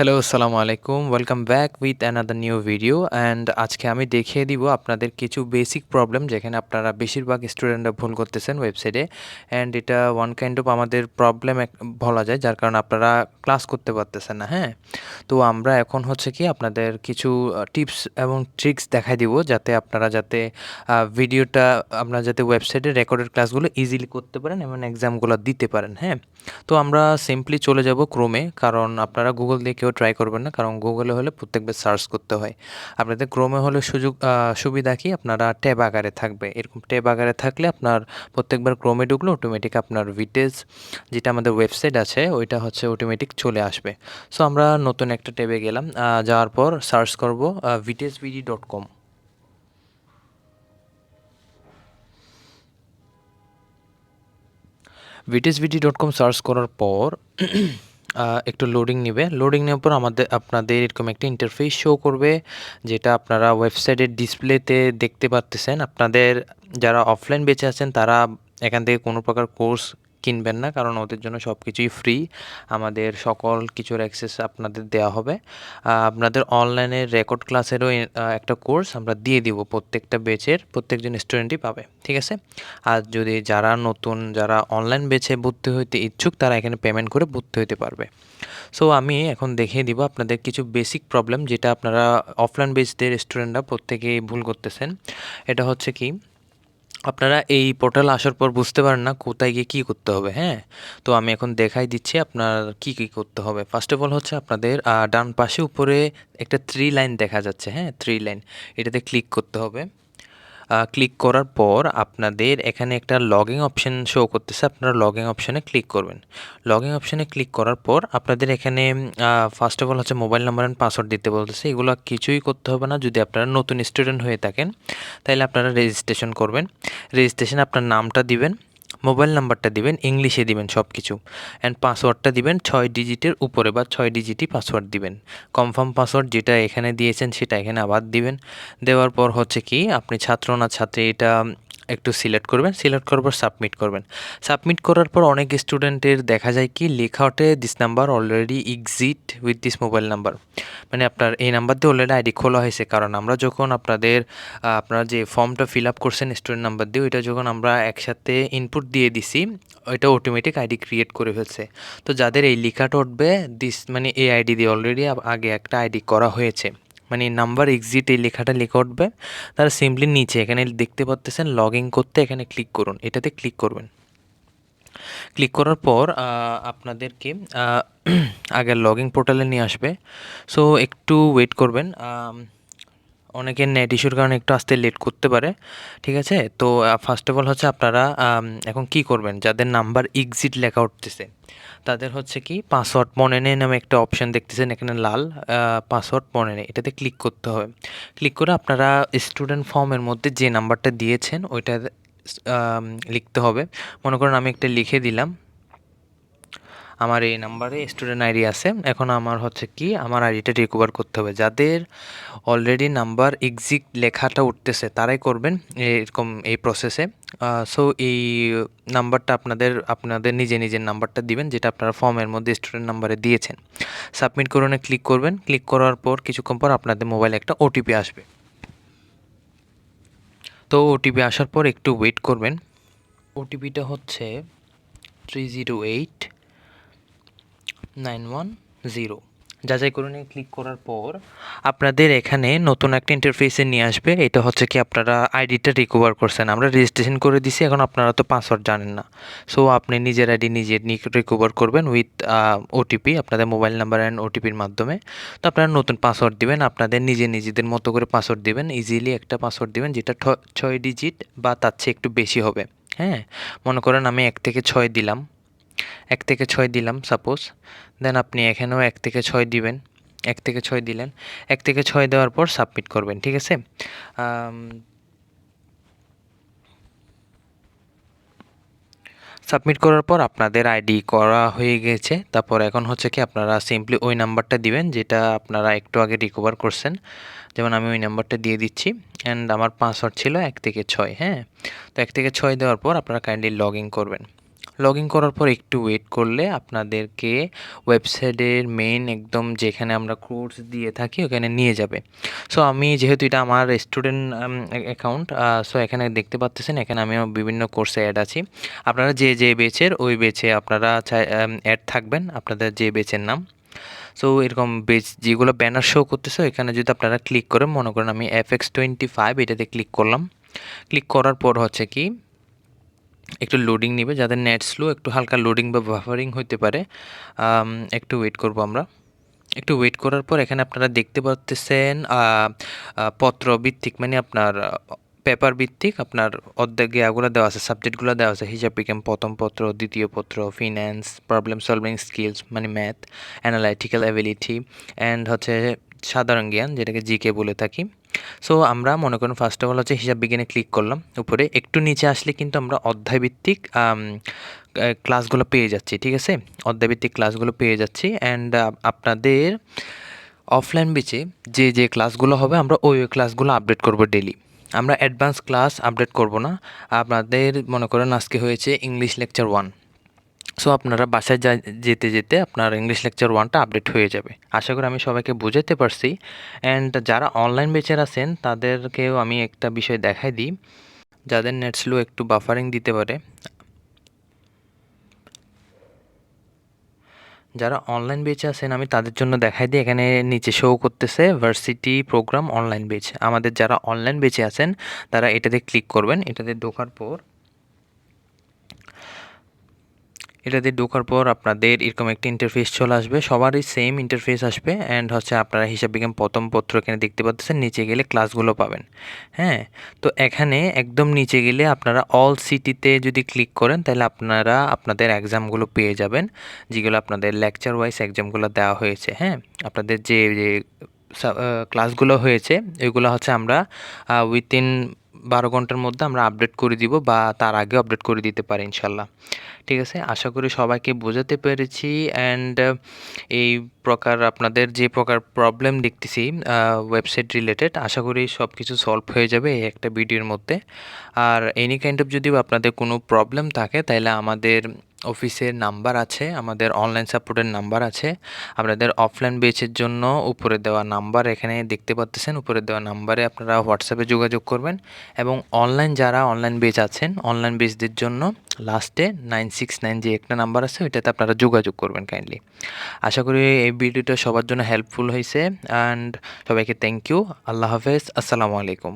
Hello, আসসালামু আলাইকুম। Welcome back with another new video and আজকে আমি দেখিয়ে দিব আপনাদের কিছু বেসিক প্রবলেম যেখানে আপনারা বেশিরভাগ স্টুডেন্টরা ভুল করতেছেন ওয়েবসাইটে। অ্যান্ড এটা ওয়ান কাইন্ড অফ আমাদের প্রবলেম বলা যায়, যার কারণে আপনারা ক্লাস করতে পারতেছেন না, হ্যাঁ? তো আমরা এখন হচ্ছে কি আপনাদের কিছু টিপস এবং ট্রিক্স দেখাই দিব যাতে আপনারা ভিডিওটা আপনারা যাতে ওয়েবসাইটে রেকর্ডেড ক্লাসগুলো ইজিলি করতে পারেন এবং এক্সামগুলো দিতে পারেন, হ্যাঁ? তো আমরা সিম্পলি চলে যাব ক্রোমে, কারণ আপনারা গুগল দিয়ে কেউ ট্রাই করবেন না, কারণ গুগলে হলে প্রত্যেকবার সার্চ করতে হয়। আপনাদের ক্রোমে হলে সুবিধা কি, আপনারা ট্যাব আকারে থাকবে, এরকম ট্যাব আকারে থাকলে আপনার প্রত্যেকবার ক্রোমে ঢুকলে অটোমেটিক আপনার ভিটেজ যেটা আমাদের ওয়েবসাইট আছে ওইটা হচ্ছে অটোমেটিক চলে আসবে। সো আমরা নতুন একটা ট্যাবে গেলাম, যাওয়ার পর সার্চ করব vitesvd.com। vitesvd.com সার্চ করার পর একটু লোডিং নেবে। লোডিং নেওয়ার পর আপনাদের এরকম একটা ইন্টারফেস শো করবে, যেটা আপনারা ওয়েবসাইটের ডিসপ্লেতে দেখতে পাচ্তেছেন। আপনাদের যারা অফলাইন বেঁচে আছেন তারা এখান থেকে কোনো প্রকার কোর্স কিনবেন না, কারণ ওদের জন্য সব কিছুই ফ্রি। আমাদের সকল কিছুর অ্যাক্সেস আপনাদের দেওয়া হবে। আপনাদের অনলাইনের রেকর্ড ক্লাসেরও একটা কোর্স আমরা দিয়ে দিব, প্রত্যেকটা ব্যাচের প্রত্যেকজন স্টুডেন্টই পাবে, ঠিক আছে? আর যদি যারা অনলাইন বেচে ভর্তি হইতে ইচ্ছুক তারা এখানে পেমেন্ট করে ভর্তি হইতে পারবে। সো আমি এখন দেখিয়ে দিব আপনাদের কিছু বেসিক প্রবলেম যেটা আপনারা অফলাইন বেচদের স্টুডেন্টরা প্রত্যেকেই ভুল করতেছেন। এটা হচ্ছে কি, আপনারা এই পোর্টালে আসার পর বুঝতে পারেন না কোথায় গিয়ে কী করতে হবে, হ্যাঁ? তো আমি এখন দেখাই দিচ্ছি আপনার কী করতে হবে। ফার্স্ট অফ অল হচ্ছে আপনাদের ডান পাশে উপরে একটা 3 লাইন দেখা যাচ্ছে, হ্যাঁ? 3 লাইন, এটাতে ক্লিক করতে হবে। ক্লিক করার পর আপনাদের এখানে একটা লগইন অপশন শো করতেছে, আপনারা লগইন অপশনে ক্লিক করবেন। লগইন অপশনে ক্লিক করার পর আপনাদের এখানে ফার্স্ট অফ অল হচ্ছে মোবাইল নাম্বার অ্যান্ড পাসওয়ার্ড দিতে বলতেছে। এগুলো কিছুই করতে হবে না। যদি আপনারা নতুন স্টুডেন্ট হয়ে থাকেন তাহলে আপনারা রেজিস্ট্রেশন করবেন। রেজিস্ট্রেশনে আপনার নামটা দিবেন, মোবাইল নাম্বারটা দিবেন, ইংলিশে দিবেন সব কিছু, অ্যান্ড পাসওয়ার্ডটা দিবেন 6 ডিজিটের উপরে বা 6 ডিজিটই পাসওয়ার্ড দিবেন। কনফার্ম পাসওয়ার্ড যেটা এখানে দিয়েছেন সেটা এখানে আবার দিবেন। দেওয়ার পর হচ্ছে কি, আপনি ছাত্র না ছাত্রী এটা একটু সিলেক্ট করবেন, সিলেক্ট করার পর সাবমিট করবেন। সাবমিট করার পর অনেক স্টুডেন্টের দেখা যায় কি লেখা ওঠে this number already exit with this mobile number, মানে আপনার এই নাম্বার দিয়ে অলরেডি আইডি খোলা হয়েছে। কারণ আমরা যখন আপনারা যে ফর্মটা ফিল আপ করছেন স্টুডেন্ট নাম্বার দিয়ে, ওইটা যখন আমরা একসাথে ইনপুট দিয়ে দিছি ওইটা অটোমেটিক আইডি ক্রিয়েট করে ফেলছে। তো যাদের এই লেখাটা উঠবে মানে এই আইডি দিয়ে অলরেডি আগে একটা আইডি করা হয়েছে, মানে নাম্বার এক্সিট এই লেখাটা লেখা উঠবে, তারা সিম্পলি নিচে এখানে দেখতে পাচ্তেছেন লগ ইন করতে, এখানে ক্লিক করুন, এটাতে ক্লিক করবেন। ক্লিক করার পর আপনাদেরকে আগের লগ ইন পোর্টালে নিয়ে আসবে। সো একটু ওয়েট করবেন, অনেকের নেট ইস্যুর কারণে একটু আসতে লেট করতে পারে, ঠিক আছে? তো ফার্স্ট অফ অল হচ্ছে আপনারা এখন কি করবেন, যাদের নাম্বার এক্সিট লেখা উঠতেছে তাদের হচ্ছে কি পাসওয়ার্ড মনে নেই নামে একটা অপশান দেখতেছেন এখানে লাল, পাসওয়ার্ড মনে নেই, এটাতে ক্লিক করতে হবে। ক্লিক করে আপনারা স্টুডেন্ট ফর্মের মধ্যে যে নাম্বারটা দিয়েছেন ওইটা লিখতে হবে। মনে করেন আমি একটা লিখে দিলাম, আমার এই নাম্বারে স্টুডেন্ট আইডি আছে। এখন আমার হচ্ছে কি আমার আইডিটা রিকভার করতে হবে। যাদের অলরেডি নাম্বার এক্সিট লেখাটা উঠতেছে তারাই করবেন এরকম এই প্রসেসে। সো এই নাম্বারটা আপনাদের নিজের নাম্বারটা দিবেন যেটা আপনারা ফর্মের মধ্যে স্টুডেন্ট নাম্বারে দিয়েছেন। সাবমিট করনে ক্লিক করবেন। ক্লিক করার পর কিছুক্ষণ পর আপনাদের মোবাইলে একটা ওটিপি আসবে। তো ওটিপি আসার পর একটু ওয়েট করবেন। ওটিপিটা হচ্ছে 308910। যাচাই করে নিয়ে ক্লিক করার পর আপনাদের এখানে নতুন একটা ইন্টারফেসে নিয়ে আসবে। এটা হচ্ছে কি আপনারা আইডিটা রিকভার করছেন, আমরা রেজিস্ট্রেশন করে দিছি, এখন আপনারা তো পাসওয়ার্ড জানেন না। সো আপনি নিজের আইডি নিজে রিকভার করবেন উইথ ওটিপি, আপনাদের মোবাইল নাম্বার অ্যান্ড ওটিপির মাধ্যমে। তো আপনারা নতুন পাসওয়ার্ড দিবেন, আপনাদের নিজেদের মতো করে পাসওয়ার্ড দিবেন, ইজিলি একটা পাসওয়ার্ড দিবেন যেটা 6 ডিজিট বা তার চেয়ে একটু বেশি হবে, হ্যাঁ? মনে করেন আমি 1 থেকে 6 দিলাম, 1 থেকে 6 দিলাম সাপোজ। দেন আপনি এখানেও 1 থেকে 6 দিবেন, 1 থেকে 6 দিলেন। 1 থেকে 6 দেওয়ার পর সাবমিট করবেন, ঠিক আছে? সাবমিট করার পর আপনাদের আইডি করা হয়ে গেছে। তারপর এখন হচ্ছে কি আপনারা সিম্পলি ওই নাম্বারটা দিবেন যেটা আপনারা একটু আগে রিকভার করছেন। যেমন আমি ওই নাম্বারটা দিয়ে দিচ্ছি, অ্যান্ড আমার পাসওয়ার্ড ছিল 1 থেকে 6, হ্যাঁ? তো 1 থেকে 6 দেওয়ার পর আপনারা কাইন্ডলি লগ ইন করবেন। লগ ইন করার পর একটু ওয়েট করলে আপনাদেরকে ওয়েবসাইটের মেইন একদম যেখানে আমরা কোর্স দিয়ে থাকি ওখানে নিয়ে যাবে। সো আমি যেহেতু এটা আমার স্টুডেন্ট অ্যাকাউন্ট, সো এখানে দেখতে পাচ্ছেন এখানে আমিও বিভিন্ন কোর্সে অ্যাড আছি। আপনারা যে ব্যাচের ওই ব্যাচে আপনারা অ্যাড থাকবেন, আপনাদের যে ব্যাচের নাম। সো এরকম বেজ যেগুলো ব্যানার শো করতেছে এখানে যদি আপনারা ক্লিক করেন, মনে করেন আমি FX25 এটাতে ক্লিক করলাম। ক্লিক করার পর হচ্ছে কি একটু লোডিং নেবে, যাদের নেট স্লো একটু হালকা লোডিং বা বাফারিং হতে পারে, একটু ওয়েট করব আমরা। একটু ওয়েট করার পর এখানে আপনারা দেখতে পাচ্ছেন পত্রভিত্তিক মানে আপনার পেপার ভিত্তিক আপনার অর্ধেক ইয়েগুলো দেওয়া আছে, সাবজেক্টগুলো দেওয়া আছে, হিসাব বিজ্ঞান প্রথম পত্র, দ্বিতীয় পত্র, ফিন্যান্স, প্রবলেম সলভিং স্কিলস মানে ম্যাথ, অ্যানালাইটিক্যাল অ্যাবিলিটি অ্যান্ড হচ্ছে সাধারণ জ্ঞান যেটাকে জিকে বলে থাকি। সো আমরা মনে করেন ফার্স্ট অফ অল হচ্ছে হিসাব বিজ্ঞানে ক্লিক করলাম উপরে, একটু নিচে আসলে কিন্তু আমরা অধ্যায়ভিত্তিক ক্লাসগুলো পেয়ে যাচ্ছি, ঠিক আছে? অধ্যায়ভিত্তিক ক্লাসগুলো পেয়ে যাচ্ছি অ্যান্ড আপনাদের অফলাইন বেচে যে ক্লাসগুলো হবে আমরা ওই ক্লাসগুলো আপডেট করব ডেলি। আমরা অ্যাডভান্স ক্লাস আপডেট করব না। আপনাদের মনে করেন আজকে হয়েছে ইংলিশ লেকচার 1, সো আপনারা বাসায় যেতে যেতে আপনার ইংলিশ লেকচার 1টা আপডেট হয়ে যাবে। আশা করি আমি সবাইকে বোঝাতে পারছি। অ্যান্ড যারা অনলাইন বেচার আছেন তাদেরকেও আমি একটা বিষয় দেখাই দিই, যাদের নেট স্লো একটু বাফারিং দিতে পারে। যারা অনলাইন বেচে আছেন আমি তাদের জন্য দেখাই দিই, এখানে নিচে শো করতেছে ভার্সিটি প্রোগ্রাম অনলাইন বেচ। আমাদের যারা অনলাইন বেচে আছেন তারা এটাতে ক্লিক করবেন। এটাতে ঢোকার পর আপনাদের এরকম একটা ইন্টারফেস চলে আসবে, সবারই সেম ইন্টারফেস আসবে অ্যান্ড হচ্ছে আপনারা হিসাব বিজ্ঞান প্রথম পত্র এখানে দেখতে পাচ্ছেন, নিচে গেলে ক্লাসগুলো পাবেন। হ্যাঁ, তো এখানে একদম নিচে গেলে আপনারা অল সিটিতে যদি ক্লিক করেন তাহলে আপনারা আপনাদের এক্সামগুলো পেয়ে যাবেন, যেগুলো আপনাদের লেকচার ওয়াইজ এক্সামগুলো দেওয়া হয়েছে। হ্যাঁ, আপনাদের যে ক্লাসগুলো হয়েছে ওইগুলো হচ্ছে আমরা উইথিন 12 ঘন্টার মধ্যে আমরা আপডেট করে দিব বা তার আগে আপডেট করে দিতে পারি ইনশাল্লাহ। ঠিক আছে, আশা করি সবাইকে বোঝাতে পেরেছি অ্যান্ড এই প্রকার আপনাদের যে প্রকার প্রবলেম দেখতেছি ওয়েবসাইট রিলেটেড, আশা করি সব কিছু সলভ হয়ে যাবে এই একটা ভিডিওর মধ্যে। আর এনি কাইন্ড অফ যদি আপনাদের কোনো প্রবলেম থাকে তাহলে আমাদের অফিসের নাম্বার আছে, আমাদের অনলাইন সাপোর্টের নাম্বার আছে। আপনাদের অফলাইন বেচের জন্য উপরে দেওয়া নাম্বার এখানে দেখতে পাচ্ছেন, উপরে দেওয়া নাম্বারে আপনারা হোয়াটসঅ্যাপে যোগাযোগ করবেন এবং যারা অনলাইন বেচ আছেন অনলাইন বেচদের জন্য লাস্টে 969 যে একটা নাম্বার আছে ওইটাতে আপনারা যোগাযোগ করবেন কাইন্ডলি। আশা করি এই ভিডিওটা সবার জন্য হেল্পফুল হয়েছে অ্যান্ড সবাইকে থ্যাংক ইউ। আল্লাহ হাফেজ, আসসালামু আলাইকুম।